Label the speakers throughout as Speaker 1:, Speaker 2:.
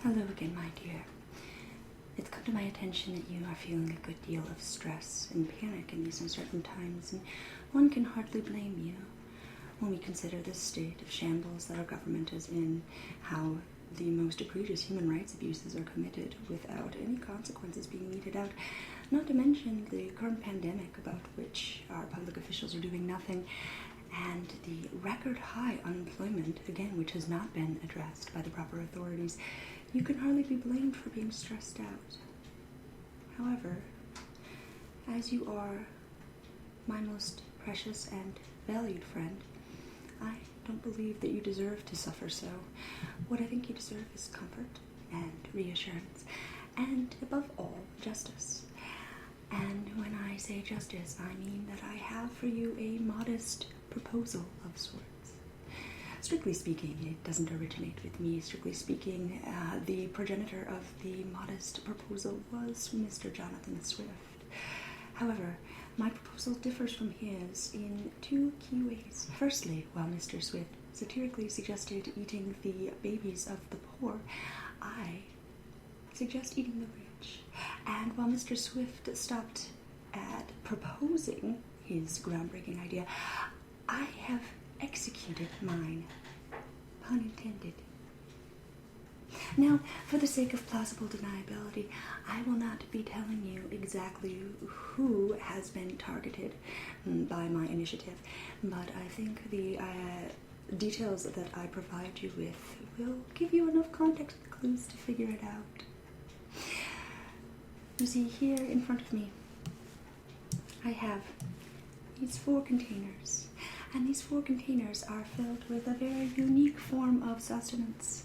Speaker 1: Hello again, my dear. It's come to my attention that you are feeling a good deal of stress and panic in these uncertain times, and one can hardly blame you when we consider the state of shambles that our government is in, how the most egregious human rights abuses are committed without any consequences being meted out, not to mention the current pandemic about which our public officials are doing nothing, and the record high unemployment, again, which has not been addressed by the proper authorities. You can hardly be blamed for being stressed out. However, as you are my most precious and valued friend, I don't believe that you deserve to suffer so. What I think you deserve is comfort and reassurance, and above all, justice. And when I say justice, I mean that I have for you a modest proposal of sorts. Strictly speaking, it doesn't originate with me. Strictly speaking, the progenitor of the modest proposal was Mr. Jonathan Swift. However, my proposal differs from his in two key ways. Firstly, while Mr. Swift satirically suggested eating the babies of the poor, I suggest eating the rich. And while Mr. Swift stopped at proposing his groundbreaking idea, I have executed mine. Pun intended. Now, for the sake of plausible deniability, I will not be telling you exactly who has been targeted by my initiative, but I think the details that I provide you with will give you enough context clues to figure it out. You see, here in front of me, I have these 4 containers. And these 4 containers are filled with a very unique form of sustenance.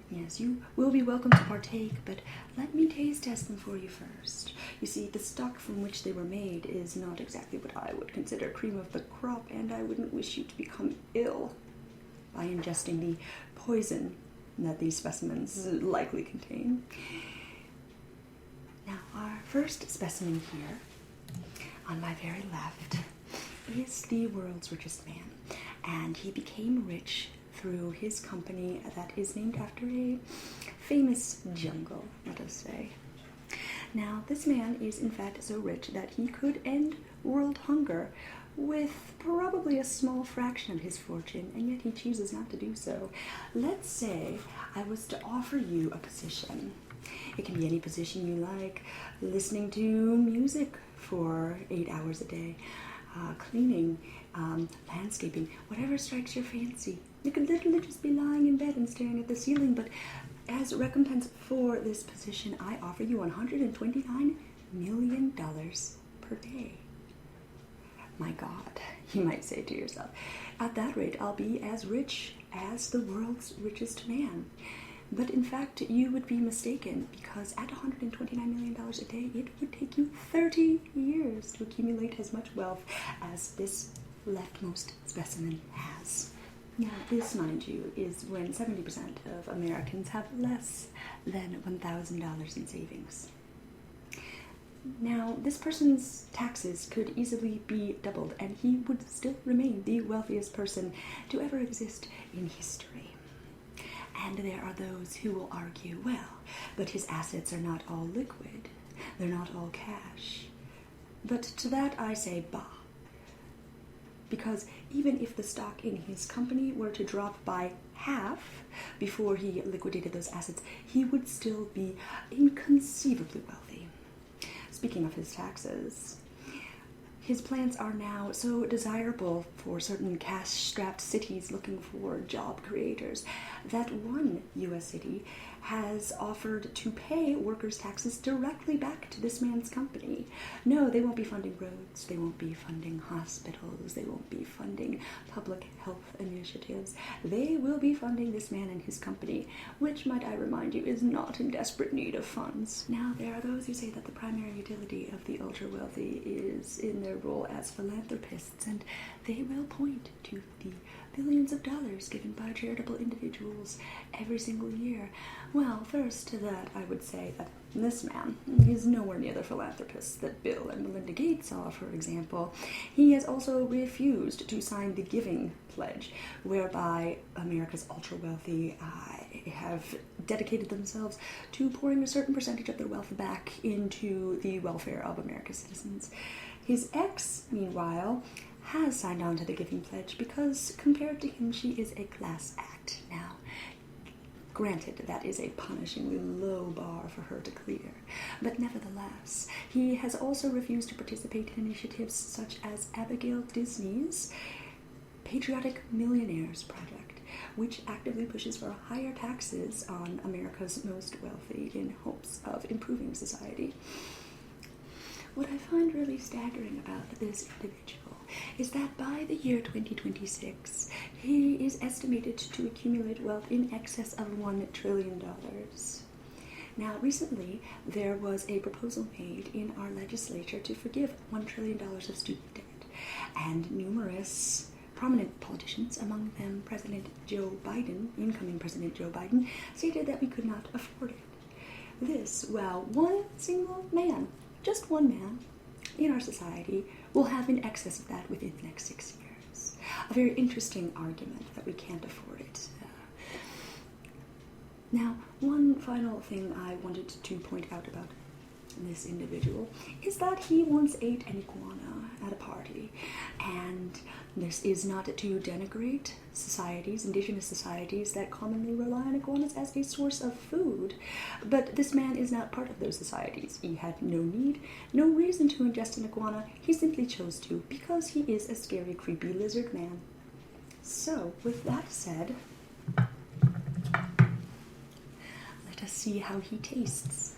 Speaker 1: Yes, you will be welcome to partake, but let me taste test them for you first. You see, the stock from which they were made is not exactly what I would consider cream of the crop, and I wouldn't wish you to become ill by ingesting the poison that these specimens likely contain. Now, our first specimen here, on my very left, is the world's richest man, and he became rich through his company that is named after a famous jungle, let us say. Now, this man is in fact so rich that he could end world hunger with probably a small fraction of his fortune, and yet he chooses not to do so. Let's say I was to offer you a position. It can be any position you like, listening to music for 8 hours a day, cleaning, landscaping, whatever strikes your fancy. You could literally just be lying in bed and staring at the ceiling, but as recompense for this position, I offer you $129 million per day. My God, you might say to yourself, at that rate, I'll be as rich as the world's richest man. But in fact, you would be mistaken, because at $129 million a day, it would take you 30 years to accumulate as much wealth as this leftmost specimen has. Now, this, mind you, is when 70% of Americans have less than $1,000 in savings. Now, this person's taxes could easily be doubled, and he would still remain the wealthiest person to ever exist in history. And there are those who will argue, well, but his assets are not all liquid. They're not all cash. But to that I say, bah. Because even if the stock in his company were to drop by half before he liquidated those assets, he would still be inconceivably wealthy. Speaking of his taxes, his plants are now so desirable for certain cash-strapped cities looking for job creators that one U.S. city has offered to pay workers' taxes directly back to this man's company. No, they won't be funding roads, they won't be funding hospitals, they won't be funding public health initiatives. They will be funding this man and his company, which, might I remind you, is not in desperate need of funds. Now, there are those who say that the primary utility of the ultra-wealthy is in their role as philanthropists, and they will point to the billions of dollars given by charitable individuals every single year. Well, first to that, I would say that this man is nowhere near the philanthropists that Bill and Melinda Gates are, for example. He has also refused to sign the Giving Pledge, whereby America's ultra-wealthy have dedicated themselves to pouring a certain percentage of their wealth back into the welfare of America's citizens. His ex, meanwhile, has signed on to the Giving Pledge because, compared to him, she is a class act. Now, granted, that is a punishingly low bar for her to clear, but nevertheless, he has also refused to participate in initiatives such as Abigail Disney's Patriotic Millionaires Project, which actively pushes for higher taxes on America's most wealthy in hopes of improving society. What I find really staggering about this individual is that by the year 2026, he is estimated to accumulate wealth in excess of $1 trillion. Now, recently, there was a proposal made in our legislature to forgive $1 trillion of student debt, and numerous prominent politicians, among them President Joe Biden, incoming President Joe Biden, stated that we could not afford it. This, while one single man, just one man, in our society will have in excess of that within the next 6 years. A very interesting argument that we can't afford it. Now, one final thing I wanted to point out about this individual is that he once ate an iguana at a party, and this is not to denigrate societies, indigenous societies that commonly rely on iguanas as a source of food, but this man is not part of those societies. He had no need, no reason to ingest an iguana. He simply chose to because he is a scary, creepy lizard man. So, with that said, let us see how he tastes.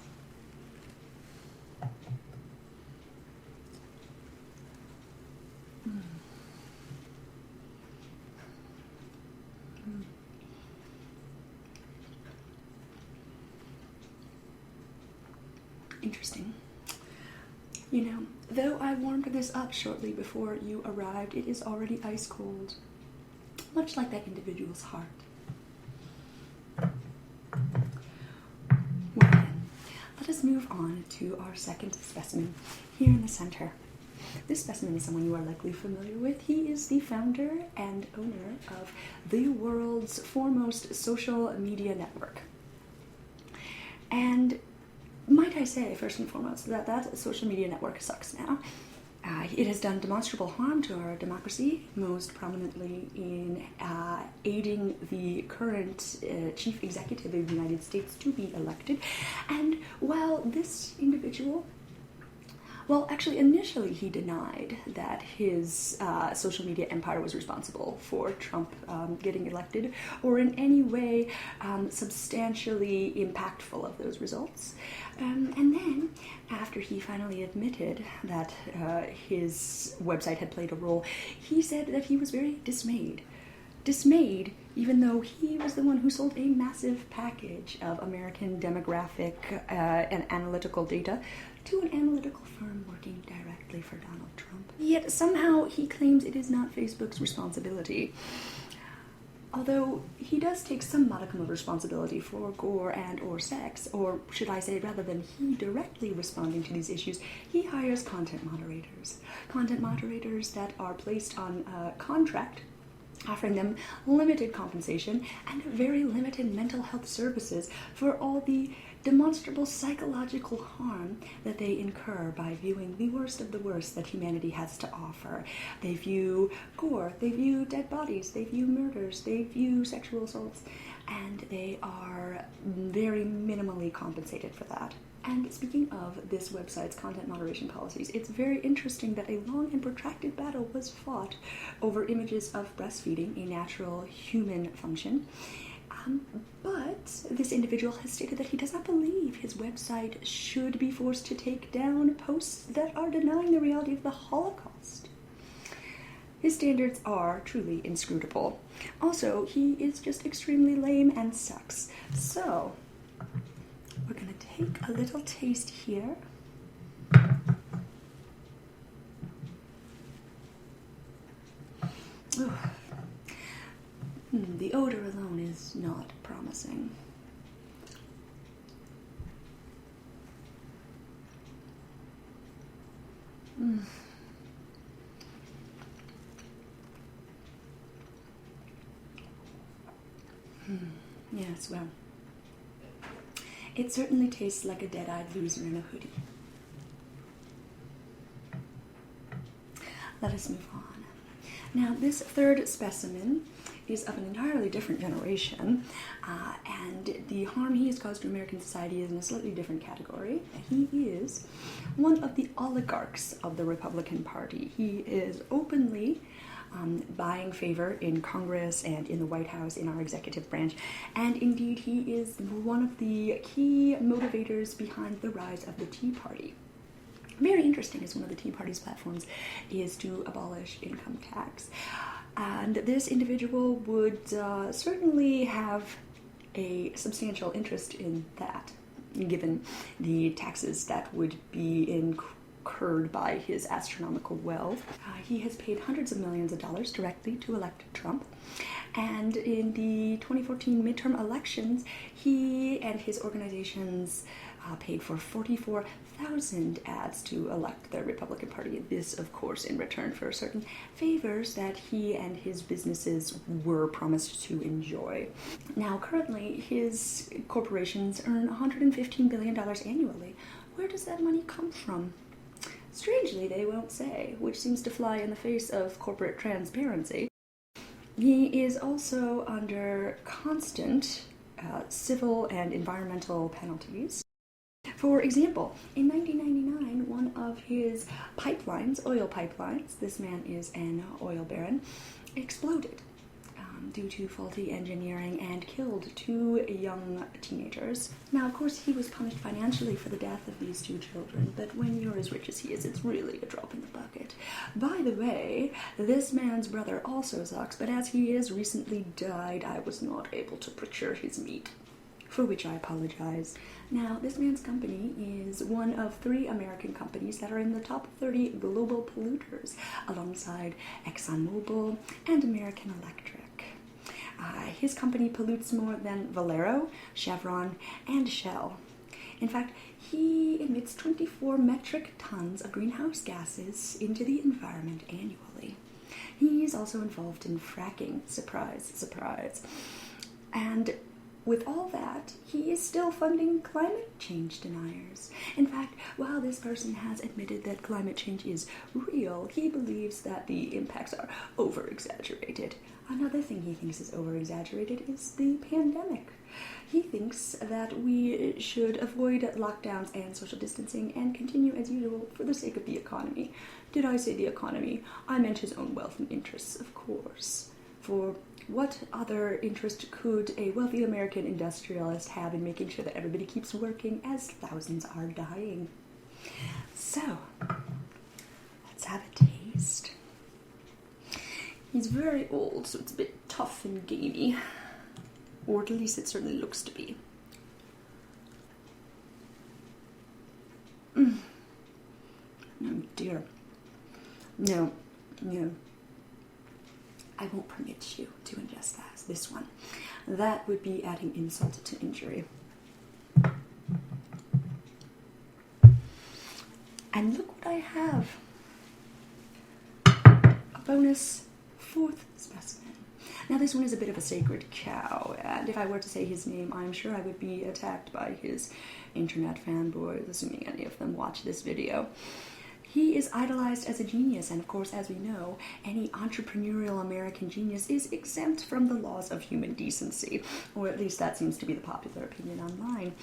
Speaker 1: Interesting. You know, though I warmed this up shortly before you arrived, it is already ice cold, much like that individual's heart. Well then, let us move on to our second specimen here in the center. This specimen is someone you are likely familiar with. He is the founder and owner of the world's foremost social media network. And might I say, first and foremost, that that social media network sucks now. It has done demonstrable harm to our democracy, most prominently in aiding the current chief executive of the United States to be elected. And while this individual, well, actually, initially he denied that his social media empire was responsible for Trump getting elected or in any way substantially impactful of those results. And then, after he finally admitted that his website had played a role, he said that he was very dismayed. Dismayed, even though he was the one who sold a massive package of American demographic and analytical data to an analytical firm working directly for Donald Trump. Yet somehow he claims it is not Facebook's responsibility. Although he does take some modicum of responsibility for gore and or sex, or should I say, rather than he directly responding to these issues, he hires content moderators. Content moderators that are placed on contract, offering them limited compensation and very limited mental health services for all the demonstrable psychological harm that they incur by viewing the worst of the worst that humanity has to offer. They view gore, they view dead bodies, they view murders, they view sexual assaults, and they are very minimally compensated for that. And speaking of this website's content moderation policies, it's very interesting that a long and protracted battle was fought over images of breastfeeding, a natural human function. But this individual has stated that he does not believe his website should be forced to take down posts that are denying the reality of the Holocaust. His standards are truly inscrutable. Also, he is just extremely lame and sucks. So, we're going to take a little taste here. Ooh. The odor alone is not promising. Yes, well, It certainly tastes like a dead-eyed loser in a hoodie. Let us move on. Now, this third specimen is of an entirely different generation, and the harm he has caused to American society is in a slightly different category. He is one of the oligarchs of the Republican Party. He is openly buying favor in Congress and in the White House, in our executive branch, and indeed he is one of the key motivators behind the rise of the Tea Party. Very interesting, as one of the Tea Party's platforms is to abolish income tax. And this individual would certainly have a substantial interest in that, given the taxes that would be incurred by his astronomical wealth. He has paid hundreds of millions of dollars directly to elect Trump. And in the 2014 midterm elections, he and his organizations paid for 44,000 ads to elect the Republican Party. This, of course, in return for certain favors that he and his businesses were promised to enjoy. Now, currently, his corporations earn $115 billion annually. Where does that money come from? Strangely, they won't say, which seems to fly in the face of corporate transparency. He is also under constant civil and environmental penalties. For example, in 1999, one of his pipelines, oil pipelines, this man is an oil baron, exploded due to faulty engineering and killed 2 young teenagers. Now, of course, he was punished financially for the death of these 2 children, but when you're as rich as he is, it's really a drop in the bucket. By the way, this man's brother also sucks, but as he has recently died, I was not able to procure his meat, for which I apologize. Now, this man's company is one of 3 American companies that are in the top 30 global polluters, alongside ExxonMobil and American Electric. His company pollutes more than Valero, Chevron, and Shell. In fact, he emits 24 metric tons of greenhouse gases into the environment annually. He is also involved in fracking. Surprise, surprise. And with all that, he is still funding climate change deniers. In fact, while this person has admitted that climate change is real, he believes that the impacts are over-exaggerated. Another thing he thinks is over-exaggerated is the pandemic. He thinks that we should avoid lockdowns and social distancing and continue as usual for the sake of the economy. Did I say the economy? I meant his own wealth and interests, of course. For what other interest could a wealthy American industrialist have in making sure that everybody keeps working as thousands are dying? So, let's have a taste. He's very old, so it's a bit tough and gamey. Or at least it certainly looks to be. Oh dear. No. I won't permit you to ingest this one. That would be adding insult to injury. And look what I have. A bonus 4th specimen. Now this one is a bit of a sacred cow, and if I were to say his name, I'm sure I would be attacked by his internet fanboys, assuming any of them watch this video. He is idolized as a genius, and of course, as we know, any entrepreneurial American genius is exempt from the laws of human decency, or at least that seems to be the popular opinion online.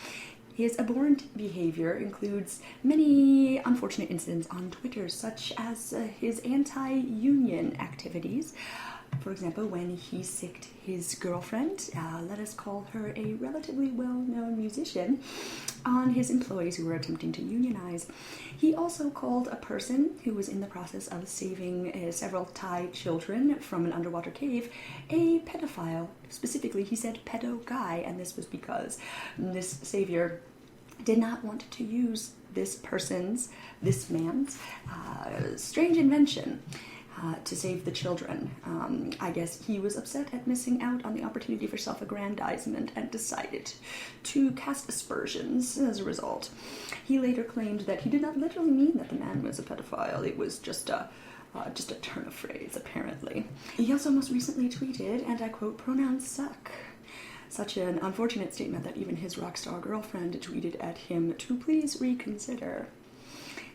Speaker 1: His abhorrent behavior includes many unfortunate incidents on Twitter, such as his anti-union activities. For example, when he sicked his girlfriend, let us call her a relatively well-known musician, on his employees who were attempting to unionize. He also called a person who was in the process of saving several Thai children from an underwater cave a pedophile. Specifically, he said pedo guy, and this was because this savior did not want to use this man's strange invention to save the children. I guess he was upset at missing out on the opportunity for self-aggrandizement and decided to cast aspersions as a result. He later claimed that he did not literally mean that the man was a pedophile. It was just a turn of phrase, apparently. He also most recently tweeted, and I quote, "Pronouns suck." Such an unfortunate statement that even his rock star girlfriend tweeted at him to please reconsider.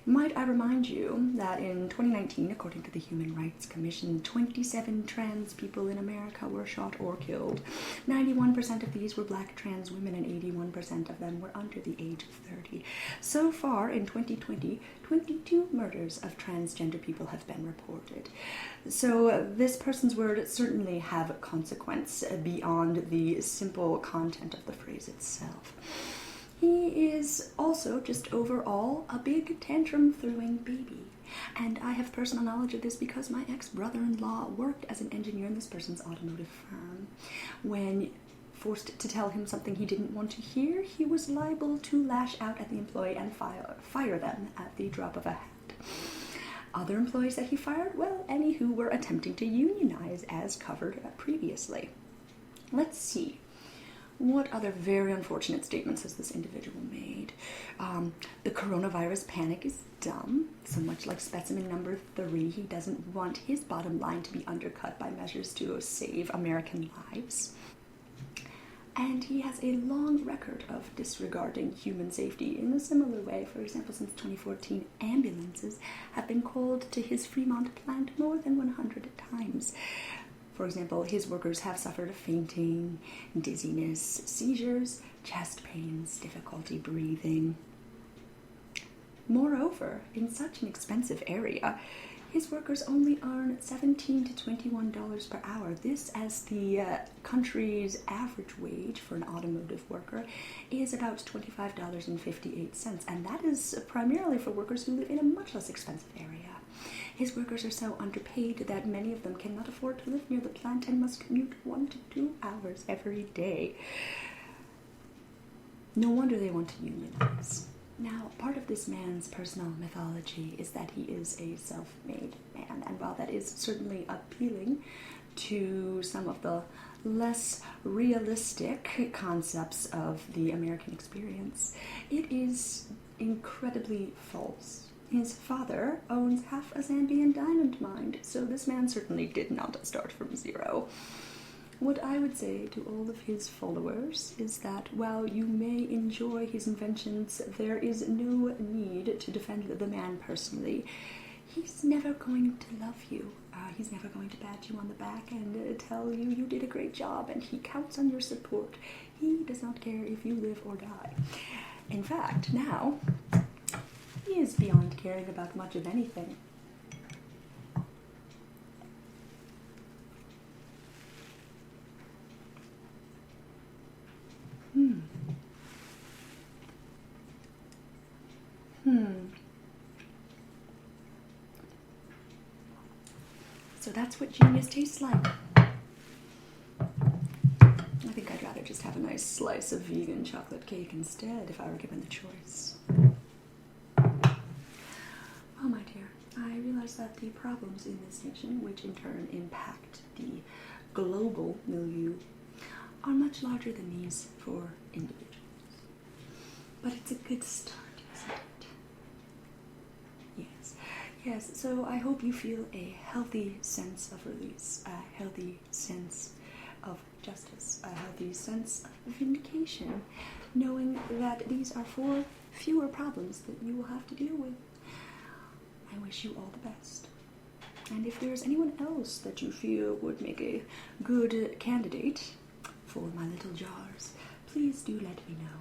Speaker 1: Might I remind you that in 2019, according to the Human Rights Commission, 27 trans people in America were shot or killed. 91% of these were black trans women and 81% of them were under the age of 30. So far in 2020, 22 murders of transgender people have been reported. So this person's words certainly have consequence beyond the simple content of the phrase itself. He is also just overall a big tantrum-throwing baby. And I have personal knowledge of this because my ex-brother-in-law worked as an engineer in this person's automotive firm. When forced to tell him something he didn't want to hear, he was liable to lash out at the employee and fire them at the drop of a hat. Other employees that he fired, well, any who were attempting to unionize as covered previously. Let's see. What other very unfortunate statements has this individual made? The coronavirus panic is dumb. So much like specimen number 3, he doesn't want his bottom line to be undercut by measures to save American lives. And he has a long record of disregarding human safety in a similar way. For example, since 2014, ambulances have been called to his Fremont plant more than 100 times. For example, his workers have suffered fainting, dizziness, seizures, chest pains, difficulty breathing. Moreover, in such an expensive area, his workers only earn $17 to $21 per hour. This, as the country's average wage for an automotive worker, is about $25.58, and that is primarily for workers who live in a much less expensive area. His workers are so underpaid that many of them cannot afford to live near the plant and must commute 1 to 2 hours every day. No wonder they want to unionize. Now, part of this man's personal mythology is that he is a self-made man, and while that is certainly appealing to some of the less realistic concepts of the American experience, it is incredibly false. His father owns half a Zambian diamond mine, so this man certainly did not start from zero. What I would say to all of his followers is that while you may enjoy his inventions, there is no need to defend the man personally. He's never going to love you. He's never going to pat you on the back and tell you you did a great job, and he counts on your support. He does not care if you live or die. In fact, now, he is beyond caring about much of anything. So that's what genius tastes like. I think I'd rather just have a nice slice of vegan chocolate cake instead if I were given the choice. Oh, my dear, I realize that the problems in this nation, which in turn impact the global milieu, are much larger than these for individuals. But it's a good start, isn't it? Yes. Yes, so I hope you feel a healthy sense of release, a healthy sense of justice, a healthy sense of vindication, knowing that these are 4 fewer problems that you will have to deal with. I wish you all the best. And if there's anyone else that you feel would make a good candidate for my little jars, please do let me know.